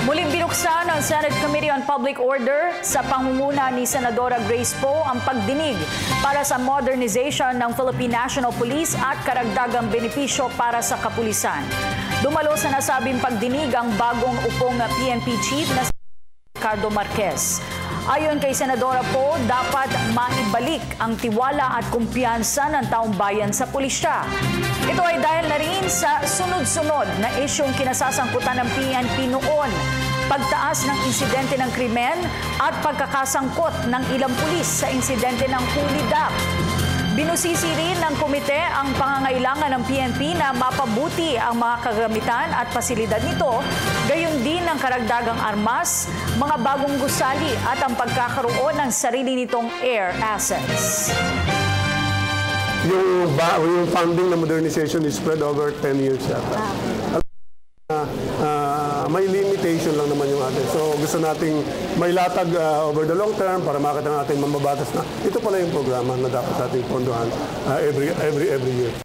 Muling binuksan ng Senate Committee on Public Order sa pangunguna ni Senadora Grace Poe ang pagdinig para sa modernization ng Philippine National Police at karagdagang benepisyo para sa kapulisan. Dumalo sa nasabing pagdinig ang bagong upong PNP Chief na si Ricardo Marquez. Ayon kay Senadora Poe, dapat maibalik ang tiwala at kumpiyansa ng taong bayan sa pulisya. Ito ay dahil na rin sa sunod-sunod na isyong kinasasangkutan ng PNP noon, pagtaas ng insidente ng krimen at pagkakasangkot ng ilang pulis sa insidente ng Hulidap. Binusisi rin ng komite ang pangangailangan ng PNP na mapabuti ang mga kagamitan at pasilidad nito, gayon din ang karagdagang armas, mga bagong gusali at ang pagkakaroon ng sarili nitong air assets. Yung funding na modernization is spread over 10 years yata. May limitation lang naman yung atin. So gusto nating may latag over the long term para makita natin mambabatas na ito pala yung programa na dapat nating pondohan every year.